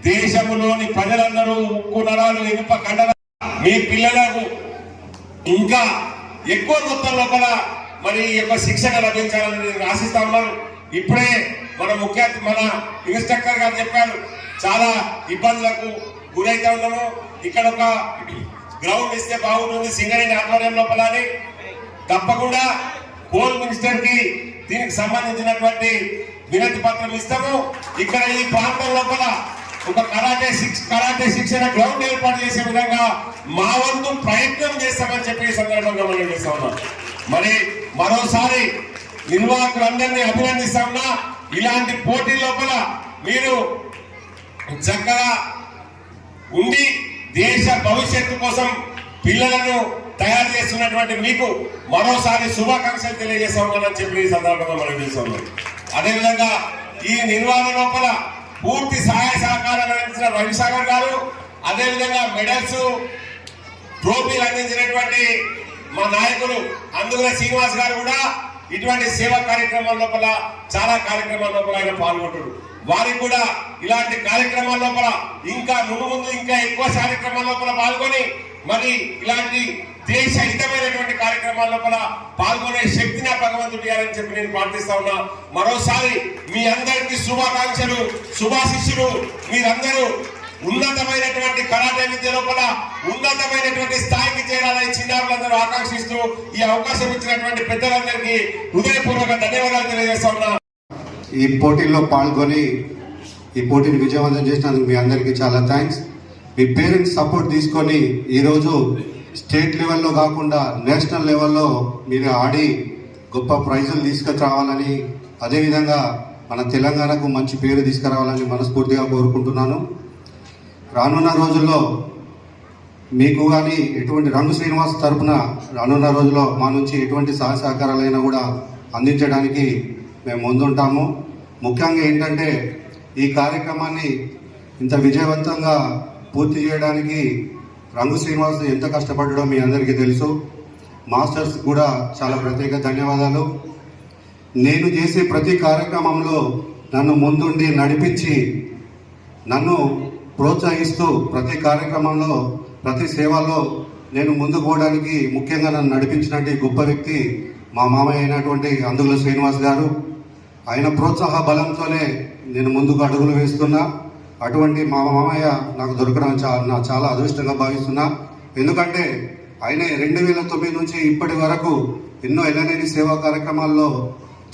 Speaker 7: దేశంలోని ప్రజలందరూ ఉక్కు నరాలు, ఇనుప కండరాలు, మీ పిల్లలకు ఇంకా ఎక్కువ మొత్తం లోపల మరి ఈ యొక్క శిక్షణ లభించాలని నేను ఆశిస్తా ఉన్నాను. ఇప్పుడే మన ఇన్స్ట్రక్టర్ గారు చెప్పారు, చాలా ఇబ్బందులకు గురైతే ఉన్నాము. ఇక్కడ ఒక గ్రౌండ్ ఇస్తే బాగుంటుంది సింగరేణి ఆధ్వర్యం లోపల అని. తప్పకుండా హోమ్ మినిస్టర్ కి దీనికి సంబంధించినటువంటి వినతి పత్రం ఇస్తాము. ఇక్కడ ఈ ప్రాంతం లోపల ఒక కరాటే శిక్షణ గ్రౌండ్ ఏర్పాటు చేసే విధంగా మా వంతు ప్రయత్నం చేస్తామని చెప్పి ఈ సందర్భంగా మనం చేస్తా ఉన్నాం. మరి మరోసారి నిర్వాహకులందరినీ అభినందిస్తా ఉన్నా. ఇలాంటి పోటీ లోపల మీరు చక్కగా ఉండి దేశ భవిష్యత్తు కోసం పిల్లలను తయారు చేస్తున్నటువంటి మీకు మరోసారి శుభాకాంక్షలు తెలియజేస్తామని చెప్పి ఈ సందర్భంగా మనం చేస్తున్నాం. అదేవిధంగా ఈ నిర్వహణ లోపల పూర్తి సహాయ సహకారాలు అందించిన రవిసాగర్ గారు, అదేవిధంగా మెడల్స్, ట్రోఫీలు అందించినటువంటి మా నాయకులు అందుగుల శ్రీనివాస్ గారు కూడా ఇటువంటి సేవా కార్యక్రమాల లోపల చాలా కార్యక్రమాల లోపల ఆయన పాల్గొంటారు. వారికి కూడా ఇలాంటి కార్యక్రమాల లోపల ఇంకా ముందు ఇంకా ఎక్కువ కార్యక్రమాల లోపల పాల్గొని మరి ఇలాంటి దేశ హితమైనటువంటి కార్యక్రమాల లోపల పాల్గొనే శక్తిని భగవంతుడు ఇవ్వాలని చెప్పి నేను ప్రార్థిస్తా ఉన్నా. మరోసారి మీ అందరికీ శుభాకాంక్షలు, శుభాశిష్యులు. మీరందరూ ఉన్నతమైనటువంటి కరాటే విద్య లోపల ఉన్నతమైనటువంటి స్థాయికి చేరాలని చిన్నారులందరూ ఆకాంక్షిస్తూ ఈ అవకాశం ఇచ్చినటువంటి పెద్దలందరికీ హృదయపూర్వక ధన్యవాదాలు తెలియజేస్తా ఉన్నా.
Speaker 8: ఈ పోటీల్లో పాల్గొని ఈ పోటీని విజయవంతం చేసినందుకు మీ అందరికీ చాలా థ్యాంక్స్. మీ పేరెంట్స్ సపోర్ట్ తీసుకొని ఈరోజు స్టేట్ లెవెల్లో కాకుండా నేషనల్ లెవెల్లో మీరు ఆడి గొప్ప ప్రైజులు తీసుకురావాలని, అదేవిధంగా మన తెలంగాణకు మంచి పేరు తీసుకురావాలని మనస్ఫూర్తిగా కోరుకుంటున్నాను. రానున్న రోజుల్లో మీకు కానీ ఎటువంటి రంగు శ్రీనివాస్ తరఫున రానున్న రోజుల్లో మా నుంచి ఎటువంటి సహాయ సహకారాలైనా కూడా అందించడానికి మేము ముందుంటాము. ముఖ్యంగా ఏంటంటే ఈ కార్యక్రమాన్ని ఇంత విజయవంతంగా పూర్తి చేయడానికి రంగు శ్రీనివాస్ ఎంత కష్టపడ్డాడో మీ అందరికీ తెలుసు. మాస్టర్స్ కూడా చాలా ప్రత్యేక ధన్యవాదాలు. నేను చేసే ప్రతి కార్యక్రమంలో నన్ను ముందుండి నడిపించి నన్ను ప్రోత్సహిస్తూ ప్రతి కార్యక్రమంలో ప్రతి సేవలో నేను ముందుకు పోవడానికి ముఖ్యంగా నన్ను నడిపించినటువంటి గొప్ప వ్యక్తి మా మామయ్య అయినటువంటి అందుగుల శ్రీనివాస్ గారు. ఆయన ప్రోత్సాహ బలంతోనే నేను ముందుకు అడుగులు వేస్తున్నా. అటువంటి మా మామయ్య నాకు దొరకడం నా చాలా అదృష్టంగా భావిస్తున్నా. ఎందుకంటే ఆయన 2009 నుంచి ఇప్పటి వరకు ఎన్నో ఎల్లనేని సేవా కార్యక్రమాల్లో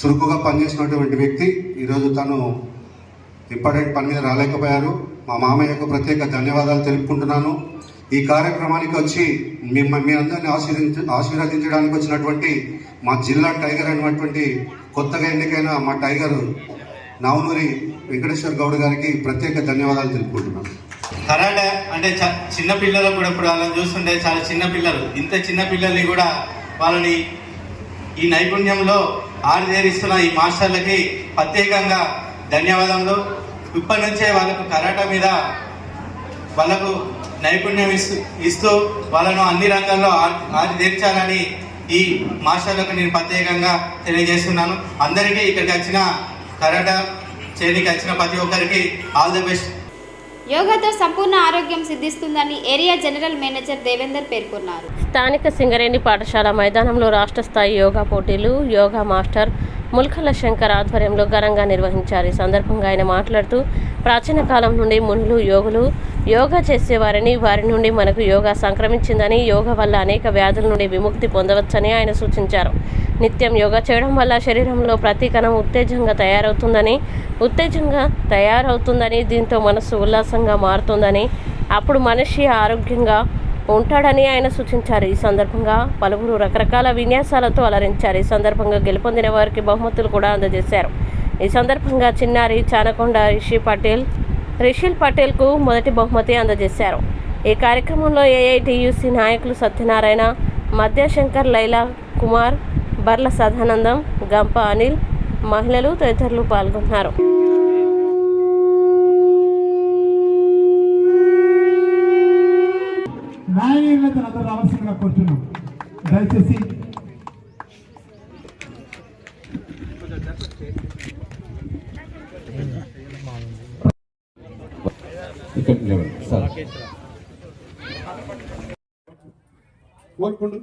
Speaker 8: చురుకుగా పనిచేసినటువంటి వ్యక్తి. ఈరోజు తను ఇంపార్టెంట్ పని మీద రాలేకపోయారు. మా మామయ్యకు ప్రత్యేక ధన్యవాదాలు తెలుపుకుంటున్నాను. ఈ కార్యక్రమానికి వచ్చి మీ అందరినీ ఆశీర్వదించడానికి వచ్చినటువంటి మా జిల్లా టైగర్ అయినటువంటి కొత్తగా ఎన్నికైన మా టైగర్ నావనూరి వెంకటేశ్వర గౌడ్ గారికి ప్రత్యేక ధన్యవాదాలు తెలుపుకుంటున్నాను.
Speaker 9: కరాటే అంటే చిన్న పిల్లలకు కూడా ఇప్పుడు వాళ్ళని చూస్తుంటే చాలా చిన్న పిల్లలు, ఇంత చిన్న పిల్లల్ని కూడా వాళ్ళని ఈ నైపుణ్యంలో ఆరిదేరిస్తున్న ఈ మాస్టర్లకి ప్రత్యేకంగా ధన్యవాదములు. ఇప్పటి నుంచే వాళ్ళకు కరాటే మీద వాళ్ళకు నైపుణ్యం ఇస్తూ వాళ్ళను అన్ని రంగాల్లో ఆరిదేర్చాలని ఈ మాస్టర్లకు నేను ప్రత్యేకంగా తెలియజేస్తున్నాను. అందరికీ ఇక్కడికి వచ్చిన కరాటే చేయడానికి వచ్చిన ప్రతి ఒక్కరికి ఆల్ ది బెస్ట్.
Speaker 1: యోగాతో సంపూర్ణ ఆరోగ్యం సిద్ధిస్తుందని ఏరియా జనరల్ మేనేజర్ దేవేందర్ పేర్కొన్నారు.
Speaker 2: స్థానిక సింగరేణి పాఠశాల మైదానంలో రాష్ట్ర స్థాయి యోగా పోటీలు యోగా మాస్టర్ ముల్కల శంకర్ ఆధ్వర్యంలో ఘనంగా నిర్వహించారు. ఈ సందర్భంగా ఆయన మాట్లాడుతూ ప్రాచీన కాలం నుండి మునులు యోగులు యోగా చేసేవారని, వారి నుండి మనకు యోగా సంక్రమించిందని, యోగా వల్ల అనేక వ్యాధుల నుండి విముక్తి పొందవచ్చని ఆయన సూచించారు. నిత్యం యోగా చేయడం వల్ల శరీరంలో ప్రతి కణం ఉత్తేజంగా తయారవుతుందని, దీంతో మనసు ఉల్లాసంగా మారుతుందని, అప్పుడు మనిషి ఆరోగ్యంగా ఉంటాడని ఆయన సూచించారు. ఈ సందర్భంగా పలువురు రకరకాల విన్యాసాలతో అలరించారు. ఈ సందర్భంగా గెలుపొందిన వారికి బహుమతులు కూడా అందజేశారు. ఈ సందర్భంగా చిన్నారి చానకొండ రిషిల్ పటేల్కు మొదటి బహుమతి అందజేశారు. ఈ కార్యక్రమంలో ఏఐటియుసి నాయకులు సత్యనారాయణ, మధ్యశంకర్, లైలా కుమార్, బర్ల సదానందం, గంప అనిల్, మహిళలు తదితరులు పాల్గొన్నారు.
Speaker 10: అందరూ రావాల్సిందిగా కోరుతున్నాం. దయచేసి కోరుకుంటూ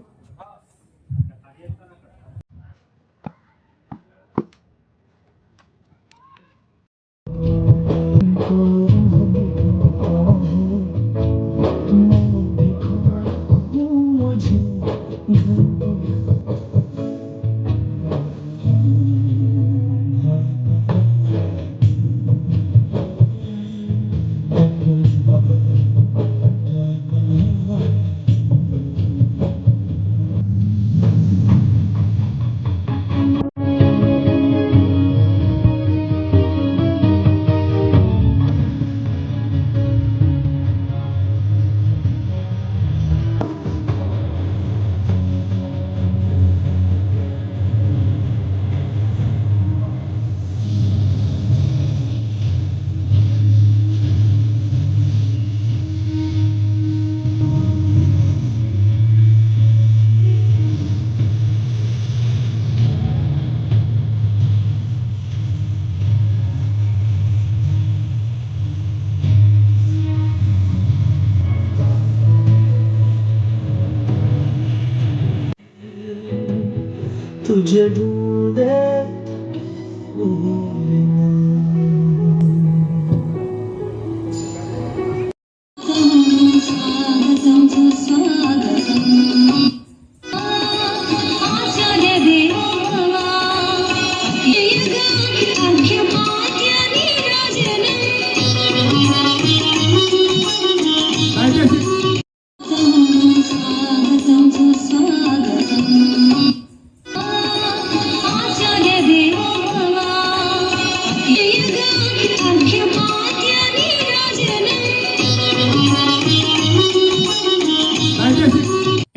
Speaker 11: तुझे ढूंढे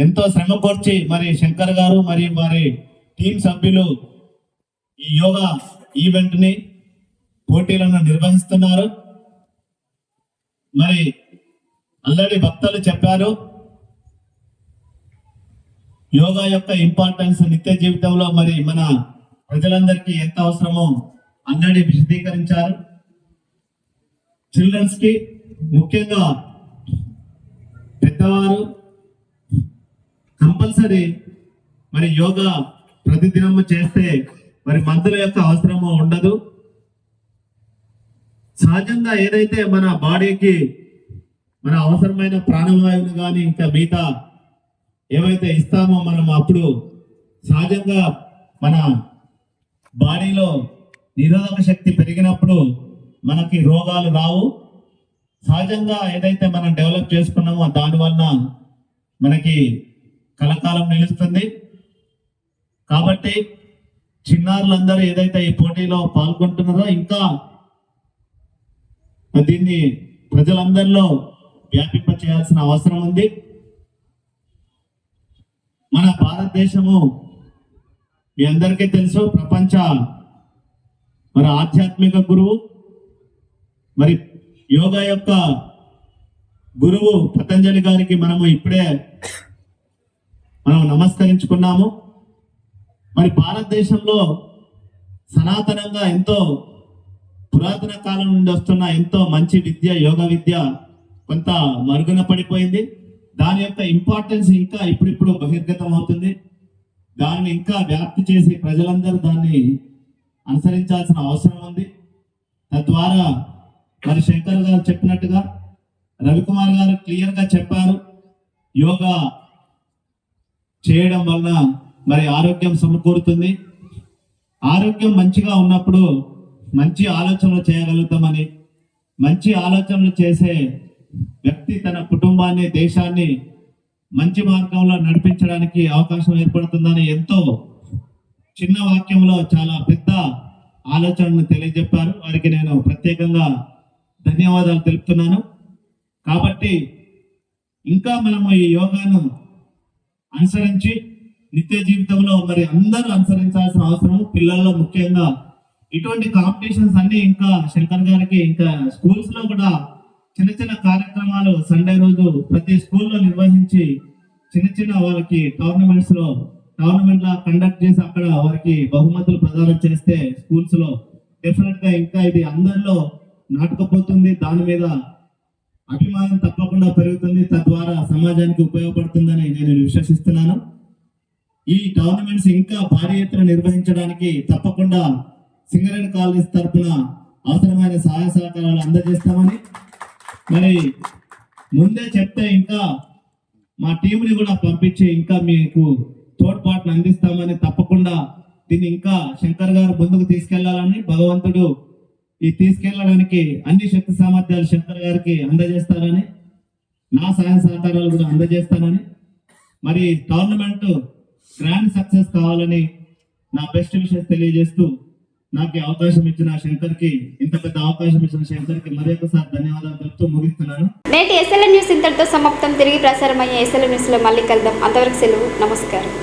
Speaker 9: ఎంతో శ్రమపరిచి మరి శంకర్ గారు మరియు వారి టీం సభ్యులు ఈ యోగా ఈవెంట్ ని పోటీలను నిర్వహిస్తున్నారు. మరి ఆల్రెడీ భక్తులు చెప్పారు, యోగా యొక్క ఇంపార్టెన్స్ నిత్య జీవితంలో మరి మన ప్రజలందరికీ ఎంత అవసరమో ఆల్రెడీ విశదీకరించారు. చిల్డ్రన్స్ కి ముఖ్యంగా పెద్దవారు కంపల్సరీ మరి యోగా ప్రతిదినము చేస్తే మరి మందుల యొక్క అవసరము ఉండదు. సహజంగా ఏదైతే మన బాడీకి మన అవసరమైన ప్రాణవాయువులు కానీ ఇంకా మిగతా ఏవైతే ఇస్తామో మనం అప్పుడు సహజంగా మన బాడీలో నిరోధక శక్తి పెరిగినప్పుడు మనకి రోగాలు రావు. సహజంగా ఏదైతే మనం డెవలప్ చేసుకున్నామో దానివల్ల మనకి కలకాలం నిలుస్తుంది. కాబట్టి చిన్నారులందరూ ఏదైతే ఈ పోటీలో పాల్గొంటున్నారో ఇంకా దీన్ని ప్రజలందరిలో వ్యాపింప చేయాల్సిన అవసరం ఉంది. మన భారతదేశము మీ అందరికీ తెలుసు, ప్రపంచ మరి ఆధ్యాత్మిక గురువు, మరి యోగా యొక్క గురువు పతంజలి గారికి మనము ఇప్పుడే నమస్కరించుకున్నాము. మరి భారతదేశంలో సనాతనంగా ఎంతో
Speaker 12: పురాతన కాలం నుండి వస్తున్న ఎంతో మంచి విద్య, యోగ విద్య కొంత మరుగున పడిపోయింది. దాని యొక్క ఇంపార్టెన్స్ ఇంకా ఇప్పుడిప్పుడు బహిర్గతం అవుతుంది. దాన్ని ఇంకా వ్యాప్తి చేసి ప్రజలందరూ దాన్ని అనుసరించాల్సిన అవసరం ఉంది. తద్వారా మరి శంకర్ గారు చెప్పినట్టుగా రవికుమార్ గారు క్లియర్గా చెప్పారు, యోగా చేయడం వలన మరి ఆరోగ్యం సమకూరుతుంది. ఆరోగ్యం మంచిగా ఉన్నప్పుడు మంచి ఆలోచనలు చేయగలుగుతామని, మంచి ఆలోచనలు చేసే వ్యక్తి తన కుటుంబాన్ని, దేశాన్ని మంచి మార్గంలో నడిపించడానికి అవకాశం ఏర్పడుతుందని ఎంతో చిన్న వాక్యంలో చాలా పెద్ద ఆలోచనను తెలియజెప్పారు. వారికి నేను ప్రత్యేకంగా ధన్యవాదాలు తెలుపుతున్నాను. కాబట్టి ఇంకా మనము ఈ యోగాను అనుసరించి నిత్య జీవితంలో మరి అందరూ అనుసరించాల్సిన అవసరం, పిల్లల్లో ముఖ్యంగా. ఇటువంటి కాంపిటీషన్స్ అన్ని ఇంకా శంకర్ గారికి ఇంకా స్కూల్స్ లో కూడా చిన్న చిన్న కార్యక్రమాలు సండే రోజు ప్రతి స్కూల్లో నిర్వహించి చిన్న చిన్న వాళ్ళకి టోర్నమెంట్ లా కండక్ట్ చేసి అక్కడ వారికి బహుమతులు ప్రదానం చేస్తే స్కూల్స్ లో డెఫినెట్ గా ఇంకా ఇది అందరిలో నాటుకుపోతుంది. దాని మీద అభిమానం తప్పకుండా పెరుగుతుంది. తద్వారా సమాజానికి ఉపయోగపడుతుందని నేను విశ్వసిస్తున్నాను. ఈ టోర్నమెంట్స్ ఇంకా భారీ ఎత్తున నిర్వహించడానికి తప్పకుండా సింగరేణి కాలేజ్ తరఫున అవసరమైన సహాయ సహకారాలు అందజేస్తామని, మరి ముందే చెప్తే ఇంకా మా టీంని కూడా పంపించి ఇంకా మీకు తోడ్పాటును అందిస్తామని, తప్పకుండా దీన్ని ఇంకా శంకర్ గారు ముందుకు తీసుకెళ్లాలని, భగవంతుడు ఈ తీసుకెళ్లడానికి అన్ని శక్తి సామర్థ్యాలు శంకర్ గారికి అందజేస్తారని, నా సహాయ సహకారాలు కూడా అందజేస్తానని, మరి టోర్నమెంట్ గ్రాండ్ సక్సెస్ కావాలని నా బెస్ట్ విషెస్ తెలియజేస్తూ నాకు అవకాశం ఇచ్చిన శంకర్కి, ఇంత పెద్ద అవకాశం ఇచ్చిన శంకర్కి మరొకసారి ధన్యవాదాలు తెలుపుతూ ముగిస్తున్నాను.
Speaker 1: నేటి ఎస్ఎల్ఎన్ న్యూస్ ఇంతటితో సమాప్తం. తిరిగి ప్రసారమయ్యే ఎస్ఎల్ఎన్ న్యూస్లో మళ్ళీ కలుద్దాం. అంతవరకు సెలవు. నమస్కారం.